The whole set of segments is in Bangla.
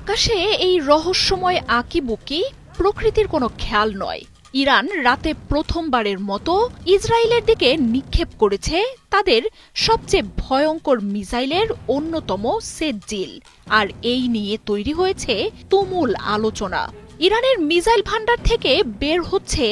আকাশে এই রহস্যময় আঁকিবুকি প্রকৃতির কোনো খেয়াল নয়। ইরান রাতে প্রথমবারের মতো ইসরায়েলের দিকে নিক্ষেপ করেছে তাদের সবচেয়ে ভয়ঙ্কর মিসাইলের অন্যতম সেজ্জিল, আর এই নিয়ে তৈরি হয়েছে তুমুল আলোচনা। ইরানের মিসাইল ভান্ডার থেকে বের হচ্ছে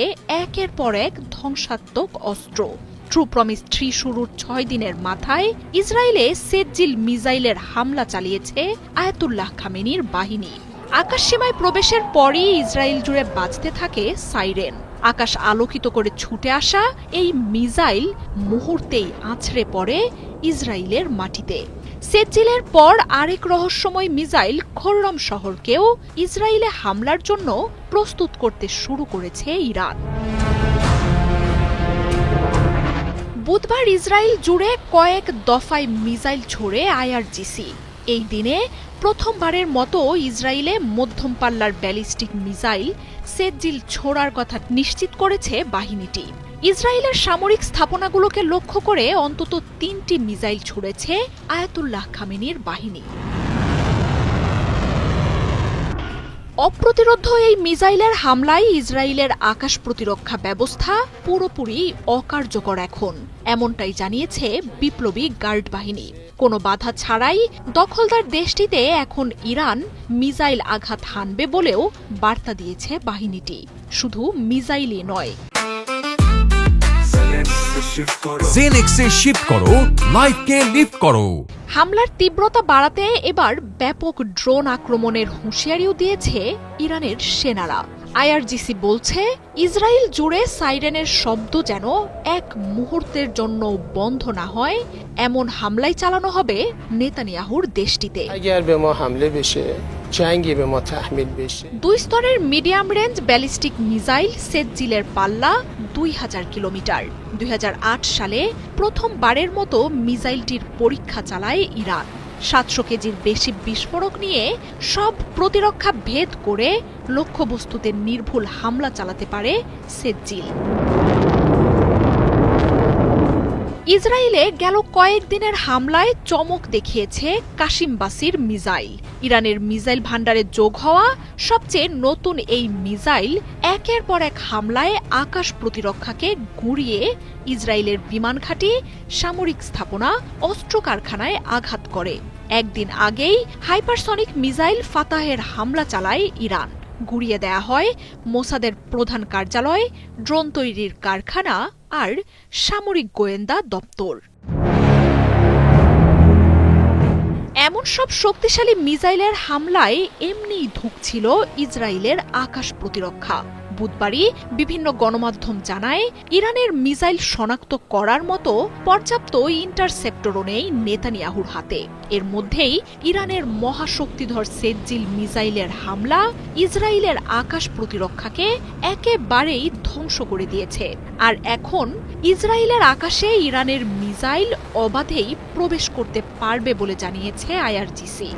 একের পর এক ধ্বংসাত্মক অস্ত্র। ট্রু প্রমিস 3 শুরুর 6 দিনের মাথায় ইসরায়েলে সেজ্জিল মিসাইলের হামলা চালিয়েছে আয়াতুল্লাহ খামেনির বাহিনী। আকাশসীমায় প্রবেশের পরই ইসরায়েল জুড়ে বাজতে থাকে সাইরেন। আকাশ আলোকিত করে ছুটে আসা এই মিসাইল মুহূর্তেই আছড়ে পড়ে ইসরায়েলের মাটিতে। সেজ্জিলের পর আরেক রহস্যময় মিসাইল খোররম শহরকেও ইসরায়েলে হামলার জন্য প্রস্তুত করতে শুরু করেছে ইরান। বুধবার ইসরায়েল জুড়ে কয়েক দফায় মিসাইল ছোড়ে আইআরজিসি। এই দিনে প্রথমবারের মতো ইসরায়েলে মধ্যম পাল্লার ব্যালিস্টিক মিসাইল সেজ্জিল ছোড়ার কথা নিশ্চিত করেছে বাহিনীটি। ইসরায়েলের সামরিক স্থাপনাগুলোকে লক্ষ্য করে অন্তত 3টি মিসাইল ছুড়েছে আয়াতুল্লাহ খামেনির বাহিনী। অপ্রতিরোধ্য এই মিসাইলের হামলায় ইসরায়েলের আকাশ প্রতিরক্ষা ব্যবস্থা পুরোপুরি অকার্যকর এখন, এমনটাই জানিয়েছে বিপ্লবী গার্ড বাহিনী। কোনো বাধা ছাড়াই দখলদার দেশটিতে এখন ইরান মিসাইল আঘাত হানবে বলেও বার্তা দিয়েছে বাহিনীটি। শুধু মিসাইলই নয়, জেনেক্সে শিফট করো, লাইফকে লিফট করো। হামলার তীব্রতা বাড়াতে এবার ব্যাপক ড্রোন আক্রমণের হুঁশিয়ারিও দিয়েছে ইরানের সেনারা। আইআরজিসি বলছে ইসরায়েল জুড়ে সাইরেনের শব্দ যেন এক মুহূর্তের জন্য বন্ধ না হয়, এমন হামলাই চালানো হবে নেতানিয়াহুর দেশটিতে। 2 স্তরের মিডিয়াম রেঞ্জ ব্যালিস্টিক মিসাইল সেজ্জিলের পাল্লা 2000 কিলোমিটার। 2008 সালে প্রথমবারের মতো মিসাইলটির পরীক্ষা চালায় ইরান। 700 কেজির বেশি বিস্ফোরক নিয়ে সব প্রতিরক্ষা ভেদ করে লক্ষ্যবস্তুতে নির্ভুল হামলা চালাতে পারে সেজ্জিল। ইসরায়েলে গেল কয়েকদিনের হামলায় চমক দেখিয়েছে কাশিমবাসির মিসাইল। ইরানের মিসাইল ভান্ডারে যোগ হওয়া সবচেয়ে নতুন এই মিসাইল একের পর এক হামলায় আকাশ প্রতিরক্ষাকে গুঁড়িয়ে ইসরায়েলের বিমান ঘাঁটি, সামরিক স্থাপনা, অস্ত্র কারখানায় আঘাত করে। একদিন আগেই হাইপারসনিক মিসাইল ফাতাহের হামলা চালায় ইরান। গুঁড়িয়ে দেয়া হয় মোসাদের প্রধান কার্যালয়, ড্রোন তৈরির কারখানা আর সামরিক গোয়েন্দা দপ্তর। এমন সব শক্তিশালী মিসাইলের হামলায় এমনিই ধুঁকছিল ইসরায়েলের আকাশ প্রতিরক্ষা। বুধবারই বিভিন্ন গণমাধ্যম জানায় ইরানের মিসাইল শনাক্ত করার মতো পর্যাপ্ত ইন্টারসেপ্টরও নেই নেতানিয়াহুর হাতে। এর মধ্যেই ইরানের মহাশক্তিধর সেজ্জিল মিসাইলের হামলা ইসরায়েলের আকাশ প্রতিরক্ষাকে একেবারেই ধ্বংস করে দিয়েছে। আর এখন ইসরায়েলের আকাশে ইরানের মিসাইল অবাধেই প্রবেশ করতে পারবে বলে জানিয়েছে আইআরজিসি।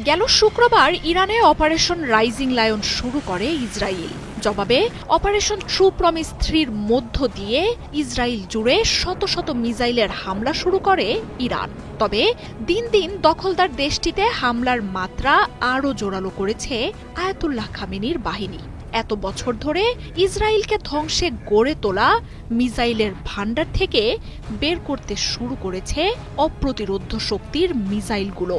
গেল শুক্রবার ইরানে অপারেশন রাইজিং লায়ন শুরু করে ইসরায়েল। জবাবে অপারেশন ট্রু প্রমিস 3-র মধ্য দিয়ে ইসরায়েল জুড়ে শত শত মিসাইলের হামলা শুরু করে ইরান। তবে দিন দিন দখলদার দেশটিতে হামলার মাত্রা আরও জোরালো করেছে আয়াতুল্লাহ খামেনির বাহিনী। এত বছর ধরে ইসরায়েলকে ধ্বংসে গড়ে তোলা মিসাইলের ভান্ডার থেকে বের করতে শুরু করেছে অপ্রতিরোধ্য শক্তির মিসাইলগুলো।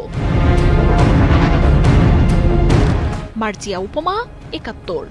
মার্জিয়া উপমা, 71।